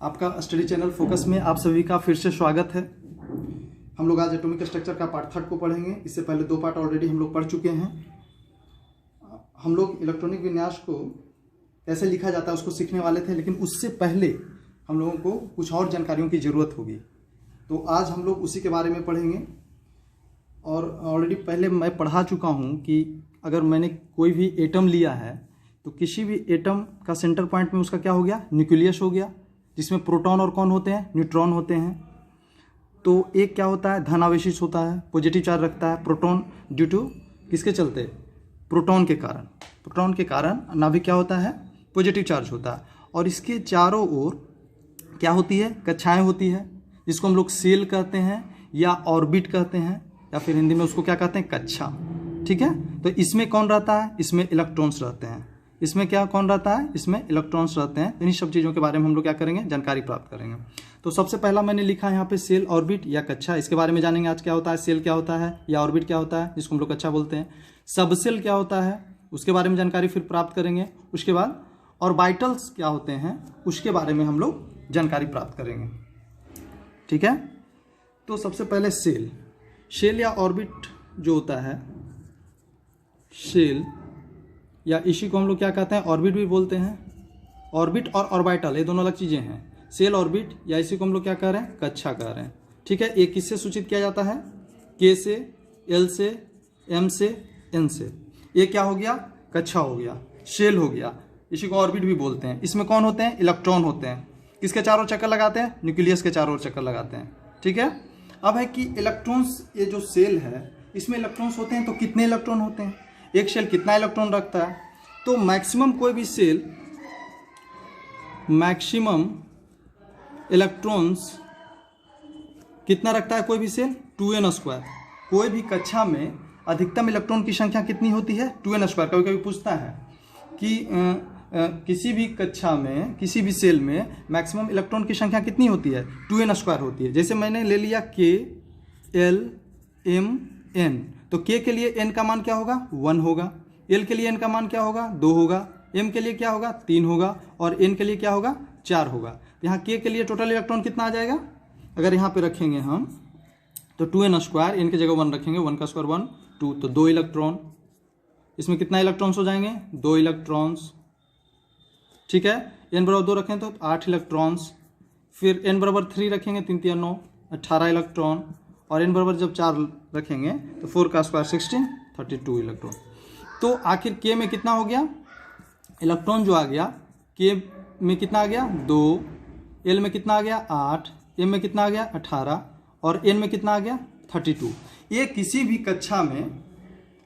आपका study channel focus में आप सभी का फिर से स्वागत है। हम लोग आज एटॉमिक स्ट्रक्चर का पार्ट 3 को पढ़ेंगे। इससे पहले 2 पार्ट ऑलरेडी हम लोग पढ़ चुके हैं। हम लोग इलेक्ट्रॉनिक विन्यास को कैसे लिखा जाता है उसको सीखने वाले थे, लेकिन उससे पहले हम लोगों को कुछ और जानकारियों की ज़रूरत होगी, तो आज हम लोग उसी के बारे में पढ़ेंगे। और ऑलरेडी पहले मैं पढ़ा चुका हूँ कि अगर मैंने कोई भी एटम लिया है तो किसी भी एटम का सेंटर पॉइंट में उसका क्या हो गया, न्यूक्लियस हो गया, जिसमें प्रोटॉन और कौन होते हैं, न्यूट्रॉन होते हैं। तो एक क्या होता है, धनावेशित होता है, पॉजिटिव चार्ज रखता है। प्रोटॉन ड्यू टू किसके चलते, प्रोटॉन के कारण नाभिक क्या होता है, पॉजिटिव चार्ज होता है। और इसके चारों ओर क्या होती है, कक्षाएं होती है, जिसको हम लोग सेल कहते हैं या ऑर्बिट कहते हैं, या फिर हिंदी में उसको क्या कहते हैं, कक्षा। ठीक है, तो इसमें कौन रहता है, इसमें इलेक्ट्रॉन्स रहते हैं। इसमें क्या कौन रहता है, इसमें इलेक्ट्रॉन्स रहते हैं। इन्हीं सब चीज़ों के बारे में हम लोग क्या करेंगे, जानकारी प्राप्त करेंगे। तो सबसे पहला मैंने लिखा है यहाँ पे सेल, ऑर्बिट या कक्षा। इसके बारे में जानेंगे आज क्या होता है, सेल क्या होता है या ऑर्बिट क्या होता है, जिसको हम लोग कक्षा बोलते हैं। सबसेल क्या होता है उसके बारे में जानकारी फिर प्राप्त करेंगे। उसके बाद ऑर्बिटल्स क्या होते हैं उसके बारे में हम लोग जानकारी प्राप्त करेंगे। ठीक है, तो सबसे पहले सेल या ऑर्बिट जो होता है, सेल या इसी को हम लोग क्या कहते हैं, ऑर्बिट भी बोलते हैं। ऑर्बिट और ऑर्बिटल ये दोनों अलग चीज़ें हैं। सेल, ऑर्बिट या इसी को हम लोग क्या कह रहे हैं, कक्षा कह रहे हैं। ठीक है, ये किससे सूचित किया जाता है, के से, एल से, एम से, एन से। ये क्या हो गया, कक्षा हो गया, सेल हो गया, इसी को ऑर्बिट भी बोलते हैं। इसमें कौन होते हैं, इलेक्ट्रॉन होते हैं। किसके चारों चक्कर लगाते हैं, न्यूक्लियस के चारों चक्कर लगाते हैं। ठीक है, अब है कि इलेक्ट्रॉन्स, ये जो सेल है इसमें इलेक्ट्रॉन्स होते हैं, तो कितने इलेक्ट्रॉन होते हैं, एक सेल कितना इलेक्ट्रॉन रखता है। तो मैक्सिमम कोई भी सेल, मैक्सिमम इलेक्ट्रॉन्स कितना रखता है कोई भी सेल, 2n²। कोई भी कक्षा में अधिकतम इलेक्ट्रॉन की संख्या कितनी होती है, 2n²। कभी कभी पूछता है कि किसी भी कक्षा में, किसी भी सेल में मैक्सिमम इलेक्ट्रॉन की संख्या कितनी होती है, 2n² होती है। जैसे मैंने ले लिया K, L, M, N, तो K के लिए N का मान क्या होगा, 1 होगा। L के लिए N का मान क्या होगा, 2 होगा। M के लिए क्या होगा, 3 होगा। और N के लिए क्या होगा, 4 होगा। यहाँ K के लिए टोटल इलेक्ट्रॉन कितना आ जाएगा, अगर यहाँ पे रखेंगे हम तो 2n², N की जगह 1 रखेंगे, 1 का स्क्वायर 1, 2, तो 2 इलेक्ट्रॉन। इसमें कितना इलेक्ट्रॉन्स हो जाएंगे, 2 इलेक्ट्रॉन्स। ठीक है, N बराबर 2 रखें तो 8 इलेक्ट्रॉन्स। फिर N बराबर 3 रखेंगे, 3 3 9, 18 इलेक्ट्रॉन। और N बराबर जब 4 रखेंगे तो 4 का स्क्वायर 16, 32 इलेक्ट्रॉन। तो आखिर K में कितना हो गया, इलेक्ट्रॉन जो आ गया, K में कितना आ गया, 2, L में कितना आ गया, 8, M में कितना आ गया, 18, और N में कितना आ गया, 32। ये किसी भी कक्षा में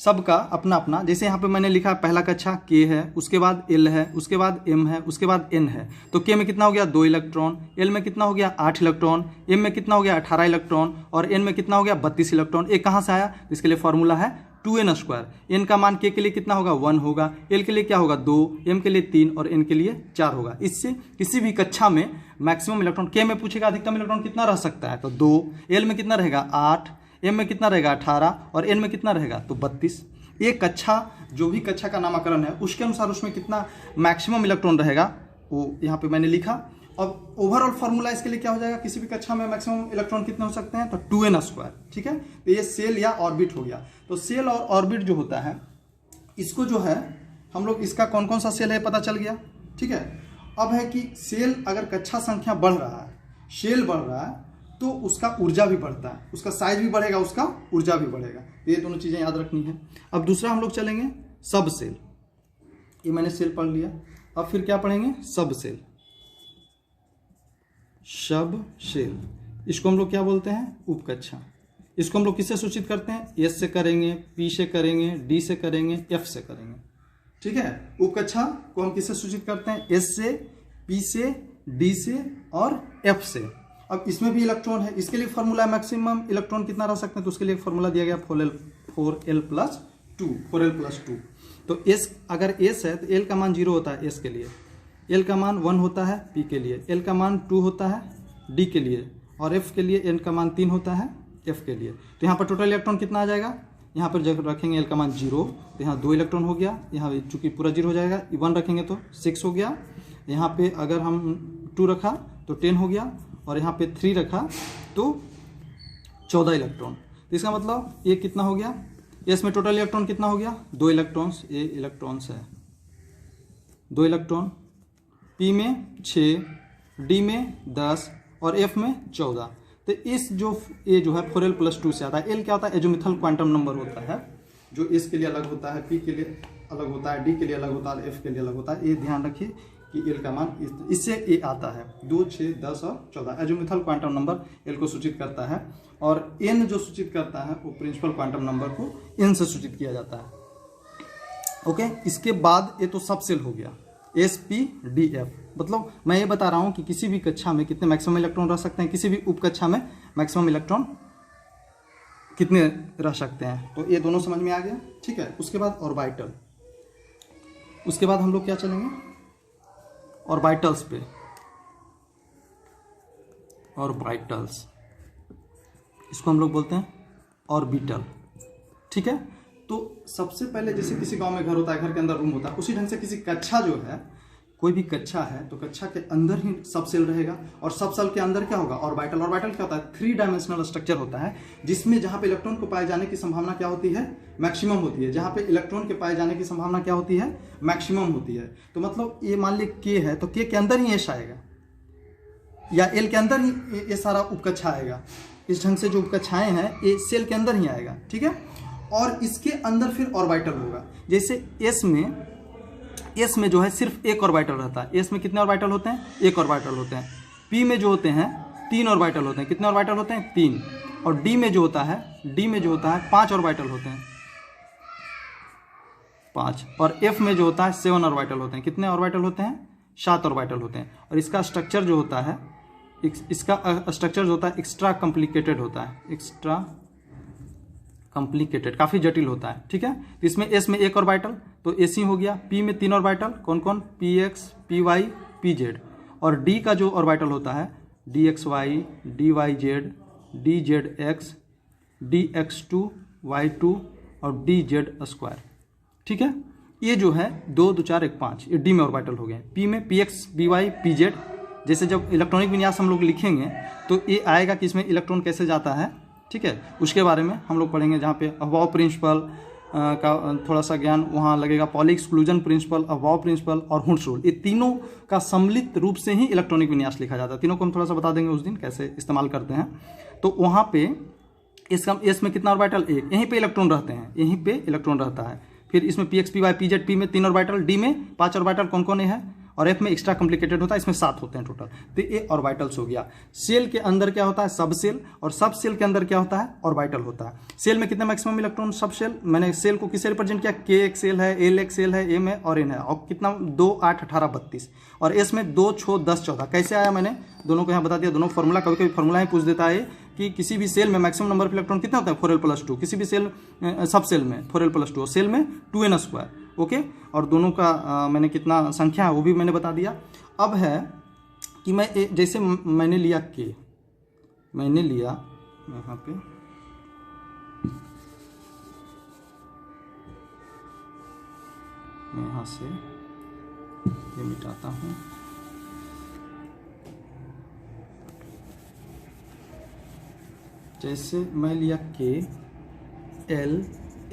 सबका अपना अपना, जैसे यहाँ पे मैंने लिखा पहला कक्षा K है, उसके बाद L है, उसके बाद M है, उसके बाद N है। तो K में कितना हो गया, 2 इलेक्ट्रॉन। L में कितना हो गया, 8 इलेक्ट्रॉन। M में कितना हो गया, 18 इलेक्ट्रॉन। और N में कितना हो गया, 32 इलेक्ट्रॉन। ये कहाँ से आया, इसके लिए फॉर्मूला है 2n²। N का मान K के लिए कितना होगा, 1 होगा। L के लिए क्या होगा, 2, M के लिए 3 और N के लिए 4 होगा। इससे किसी भी कक्षा में मैक्सिमम इलेक्ट्रॉन, K में पूछेगा अधिकतम इलेक्ट्रॉन कितना रह सकता है, तो 2। L में कितना रहेगा, 8। M में कितना रहेगा, 18। और N में कितना रहेगा, तो 32। ये कक्षा, जो भी कक्षा का नामकरण है उसके अनुसार उसमें कितना मैक्सिमम इलेक्ट्रॉन रहेगा वो यहाँ पे मैंने लिखा। अब ओवरऑल फार्मूला इसके लिए क्या हो जाएगा, किसी भी कक्षा में मैक्सिमम इलेक्ट्रॉन कितने हो सकते हैं, तो 2n²। ठीक है, तो ये सेल या ऑर्बिट हो गया। तो सेल और ऑर्बिट जो होता है, इसको जो है हम लोग, इसका कौन कौन सा सेल है पता चल गया। ठीक है, अब है कि सेल अगर कक्षा संख्या बढ़ रहा है, सेल बढ़ रहा है, तो उसका ऊर्जा भी बढ़ता है, उसका साइज भी बढ़ेगा, उसका ऊर्जा भी बढ़ेगा। ये दोनों चीज़ें याद रखनी है। अब दूसरा हम लोग चलेंगे सब सेल। ये मैंने सेल पढ़ लिया, अब फिर क्या पढ़ेंगे, सब सेल। सब सेल, इसको हम लोग क्या बोलते हैं, उपकक्षा। इसको हम लोग किससे सूचित करते हैं, S से करेंगे, P से करेंगे, D से करेंगे, F से करेंगे। ठीक है, उपकक्षा को हम किससे सूचित करते हैं, S से, P से, D से और F से। अब इसमें भी इलेक्ट्रॉन है, इसके लिए फॉर्मूला मैक्सिमम इलेक्ट्रॉन कितना रह सकते हैं, तो उसके लिए फॉर्मूला दिया गया 4l+2। तो S, अगर S है तो L का मान 0 होता है S के लिए, L का मान 1 होता है P के लिए, L का मान 2 होता है D के लिए, और F के लिए N का मान 3 होता है F के लिए। तो यहाँ पर टोटल इलेक्ट्रॉन कितना आ जाएगा, यहाँ पर जब रखेंगे L का मान 0 तो यहाँ 2 इलेक्ट्रॉन हो गया, यहाँ चूंकि पूरा 0 हो जाएगा, 1 रखेंगे तो 6 हो गया। यहाँ पे अगर हम 2 रखा तो 10 हो गया, और यहाँ पे 3 रखा तो 14 इलेक्ट्रॉन। तो इसका मतलब ये कितना हो गया, एस में टोटल इलेक्ट्रॉन कितना हो गया, 2 इलेक्ट्रॉन्स, ये इलेक्ट्रॉन्स है 2 इलेक्ट्रॉन, पी में 6, डी में 10 और एफ में 14। तो इस जो ए जो है 4l+2 से आता है। एल क्या होता है, एजोमिथल क्वांटम नंबर होता है, जो एस के लिए अलग होता है, पी के लिए अलग होता है, डी के लिए अलग होता है, एफ के लिए अलग होता है। ये ध्यान रखिए कि एल का मान इससे ए आता है 2, 6, 10 और 14। एजोमिथल क्वांटम नंबर एल को सूचित करता है, और एन जो सूचित करता है वो प्रिंसिपल क्वांटम नंबर को एन से सूचित किया जाता है। ओके, इसके बाद ये तो सब सेल हो गया, एस पी डी एफ। मतलब मैं ये बता रहा हूँ कि किसी भी कक्षा में कितने मैक्सिमम इलेक्ट्रॉन रह सकते हैं, किसी भी उप कक्षा में मैक्सिमम इलेक्ट्रॉन कितने रह सकते हैं। तो ये दोनों समझ में आ गया, ठीक है। उसके बाद ऑर्बिटल, उसके बाद हम लोग क्या चलेंगे, ऑर्बिटल्स पे। ऑर्बिटल्स, इसको हम लोग बोलते हैं ऑर्बिटल, ठीक है। तो सबसे पहले जैसे किसी गांव में घर होता है, घर के अंदर रूम होता है, उसी ढंग से किसी कक्षा जो है, कोई भी कक्षा है तो कक्षा के अंदर ही सब सेल रहेगा, और सब सेल के अंदर क्या होगा, ऑर्बिटल। ऑर्बिटल क्या होता है, 3 डायमेंशनल स्ट्रक्चर होता है, जिसमें जहां पे इलेक्ट्रॉन को पाए जाने की संभावना क्या होती है, मैक्सिमम होती है। जहां पे इलेक्ट्रॉन के पाए जाने की संभावना क्या होती है, मैक्सिमम होती है। तो मतलब ये मान ली के है, तो के अंदर ही एस आएगा, या एल के अंदर ही ये सारा उपकक्षा आएगा। इस ढंग से जो उपकक्षाएं हैं ये सेल के अंदर ही आएगा, ठीक है। और इसके अंदर फिर ऑर्बिटल होगा। जैसे एस में जो है सिर्फ एक ऑर्बिटल रहता है। एस में कितने ऑर्बिटल होते हैं, एक ऑर्बिटल होते हैं। पी में जो होते हैं 3 ऑर्बिटल होते हैं। कितने ऑर्बिटल होते हैं, 3। और डी में जो होता है 5 ऑर्बिटल होते हैं, 5। और एफ में जो होता है 7 ऑर्बिटल होते हैं। कितने ऑर्बिटल होते हैं, 7 ऑर्बिटल होते हैं। और इसका स्ट्रक्चर जो होता है, एक्स्ट्रा कॉम्प्लिकेटेड होता है, एक्स्ट्रा कॉम्प्लिकेटेड, काफ़ी जटिल होता है, ठीक है। तो इसमें एस में एक ऑर्बिटल तो एसी हो गया। पी में 3 ऑर्बिटल, कौन कौन, P X, P Y, P Z. और डी का जो ऑर्बिटल होता है D X Y, D Y Z, D Z X, D X 2, Y 2 और डी जेड स्क्वायर, ठीक है। ये जो है 2, 2, 4, 1, 5, ये डी में ऑर्बिटल हो गए। पी में P X, P Y, P Z. जैसे जब इलेक्ट्रॉनिक विन्यास हम लोग लिखेंगे तो ये आएगा कि इसमें इलेक्ट्रॉन कैसे जाता है, ठीक है। उसके बारे में हम लोग पढ़ेंगे, जहाँ पे अफवाह प्रिंसिपल का थोड़ा सा ज्ञान वहाँ लगेगा। पॉली एक्सक्लूजन प्रिंसिपल, अफवाह प्रिंसिपल और हुंस रूल, ये तीनों का सम्मिलित रूप से ही इलेक्ट्रॉनिक विन्यास लिखा जाता है। तीनों को हम थोड़ा सा बता देंगे उस दिन कैसे इस्तेमाल करते हैं। तो वहाँ पे इसमें कितना ऑर्बिटल, एक। यहीं पे इलेक्ट्रॉन रहते हैं, यहीं पे इलेक्ट्रॉन रहता है। फिर इसमें P X, P Y, P Z. पी में 3 ऑर्बिटल, डी में 5 ऑर्बिटल, कौन कौन है, और एफ में एक्स्ट्रा कॉम्प्लिकेटेड होता है, इसमें 7 होते हैं टोटल। तो ये ऑर्बिटल्स हो गया। सेल के अंदर क्या होता है, सब सेल, और सब सेल के अंदर क्या होता है, ऑर्बिटल होता है। सेल में कितने मैक्सिमम इलेक्ट्रॉन, सब सेल, मैंने सेल को किससे रिप्रेजेंट किया, के एक सेल है, एल एक सेल है, एम है और एन है। और कितना, 2, 8, 18, 32। और एस में 2, 6, 10, 14। कैसे आया, मैंने दोनों को यहाँ बता दिया। दोनों फॉर्मूला, कभी कभी फॉर्मूला ही पूछ देता है कि किसी भी सेल में मैक्सिमम नंबर ऑफ इलेक्ट्रॉन कितना होता है, 4l+2। किसी भी सेल, सब सेल में 4l+2, और सेल में 2n², ओके। और दोनों का मैंने कितना संख्या है वो भी मैंने बता दिया। अब है कि मैं जैसे मैंने लिया के, मैंने लिया यहाँ पे, मैं यहाँ से ये मिटाता हूँ। जैसे मैं लिया के, एल,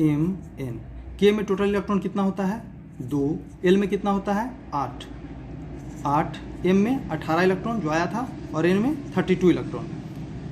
एम, एन। के में टोटल इलेक्ट्रॉन कितना होता है, 2। एल में कितना होता है, 8। एम में 18 इलेक्ट्रॉन जो आया था, और एन में 32 इलेक्ट्रॉन।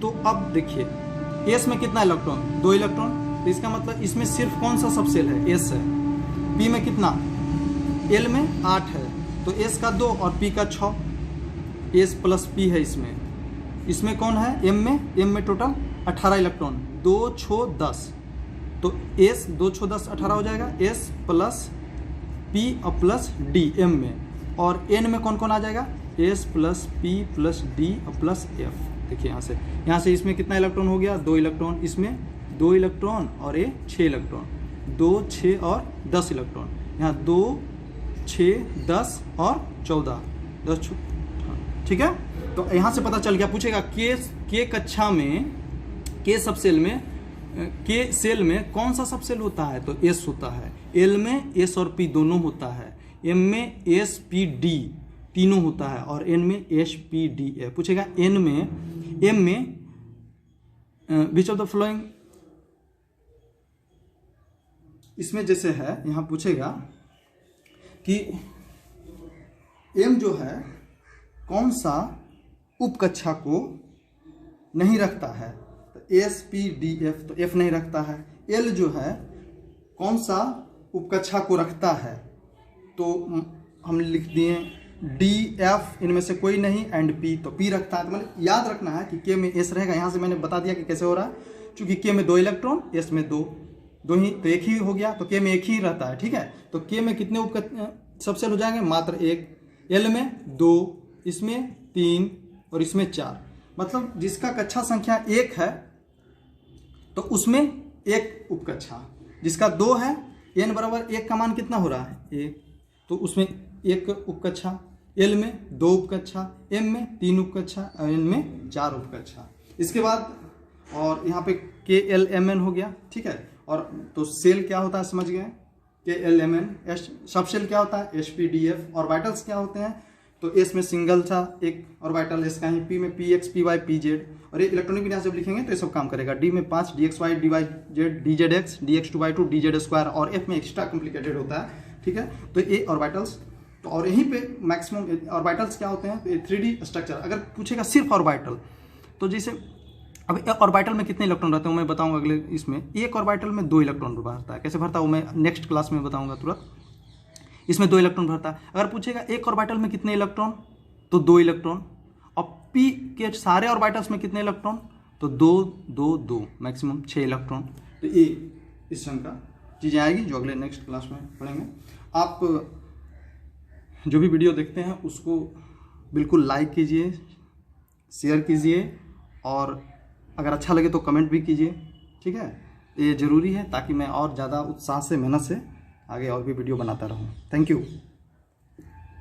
तो अब देखिए एस में कितना इलेक्ट्रॉन, 2 इलेक्ट्रॉन। तो इसका मतलब इसमें सिर्फ कौन सा सब सेल है, एस है। पी में कितना, एल में 8 है, तो एस का 2 और पी का 6, एस प्लस पी है इसमें कौन है, एम में टोटल 18 इलेक्ट्रॉन, 2, 6, 10। तो एस 2, 6, 10, 18 हो जाएगा। एस प्लस पी और प्लस डी एम में, और एन में कौन कौन आ जाएगा, S plus P plus D और प्लस एफ। देखिए यहाँ से इसमें कितना इलेक्ट्रॉन हो गया, 2 इलेक्ट्रॉन। इसमें 2 इलेक्ट्रॉन और ये 6 इलेक्ट्रॉन, 2, 6 और 10 इलेक्ट्रॉन। यहाँ 2, 6, 10 और 14, 10, ठीक है। तो यहाँ से पता चल गया, पूछेगा के कक्षा में, के सब सेल में, के सेल में कौन सा सब सेल होता है, तो एस होता है। एल में एस और पी दोनों होता है। एम में एस, पी, डी तीनों होता है, और n में HPDF पूछेगा। n में m में विच ऑफ द फॉलोइंग, इसमें जैसे है यहाँ पूछेगा कि m जो है कौन सा उपकक्षा को नहीं रखता है, तो SPDF, तो F नहीं रखता है। L जो है कौन सा उपकक्षा को रखता है, तो हम लिख दिए DF, इनमें से कोई नहीं, एंड P, तो P रखता है। तो मतलब याद रखना है कि K में S रहेगा। यहाँ से मैंने बता दिया कि कैसे हो रहा है, क्योंकि K में 2 इलेक्ट्रॉन, S में दो ही, तो एक ही हो गया, तो K में एक ही रहता है, ठीक है। तो K में कितने सबसेल हो जाएंगे, मात्र 1। L में 2, इसमें 3 और इसमें 4। मतलब जिसका कक्षा संख्या 1 है तो उसमें एक उपकक्षा, जिसका 2 है, n बराबर 1 का मान कितना हो रहा है 1, तो उसमें एक उपकक्षा। L में 2 उपकक्षा, M में 3 उपकक्षा और N में 4 उपकक्षा। इसके बाद और यहाँ पे KLMN हो गया, ठीक है। और तो सेल क्या होता है समझ गए, KLMN। सब सेल क्या होता है HPDF। ऑर्बिटल्स क्या होते हैं, तो S में सिंगल था एक ऑर्बिटल, S का ही, P में PX PY PZ, और ये इलेक्ट्रॉनिक विन्यास जब लिखेंगे तो ये सब काम करेगा। D में 5 DXY DYZ DZX DX2Y2 DZ2, और F में एक्स्ट्रा कॉम्प्लिकेटेड होता है, ठीक है। तो ये ऑर्बिटल्स, तो और यहीं पे मैक्सिमम ऑर्बिटल्स क्या होते हैं, तो ये 3D स्ट्रक्चर। अगर पूछेगा सिर्फ ऑर्बिटल, तो जैसे अब एक ऑर्बिटल में कितने इलेक्ट्रॉन रहते हैं मैं बताऊंगा अगले इसमें। एक ऑर्बिटल में 2 इलेक्ट्रॉन भरता है, कैसे भरता है वो मैं नेक्स्ट क्लास में बताऊंगा तुरंत। इसमें 2 इलेक्ट्रॉन भरता है। अगर पूछेगा एक ऑर्बिटल में कितने इलेक्ट्रॉन, तो 2 इलेक्ट्रॉन। और P के सारे ऑर्बिटल्स में कितने इलेक्ट्रॉन, तो 2 2 2, मैक्सिमम 6 इलेक्ट्रॉन। तो ये इस रंग का चीज़ें आएगी जो अगले नेक्स्ट क्लास में पढ़ेंगे। आप जो भी वीडियो देखते हैं उसको बिल्कुल लाइक कीजिए, शेयर कीजिए, और अगर अच्छा लगे तो कमेंट भी कीजिए, ठीक है। ये ज़रूरी है ताकि मैं और ज़्यादा उत्साह से, मेहनत से आगे और भी वीडियो बनाता रहूँ। Thank you.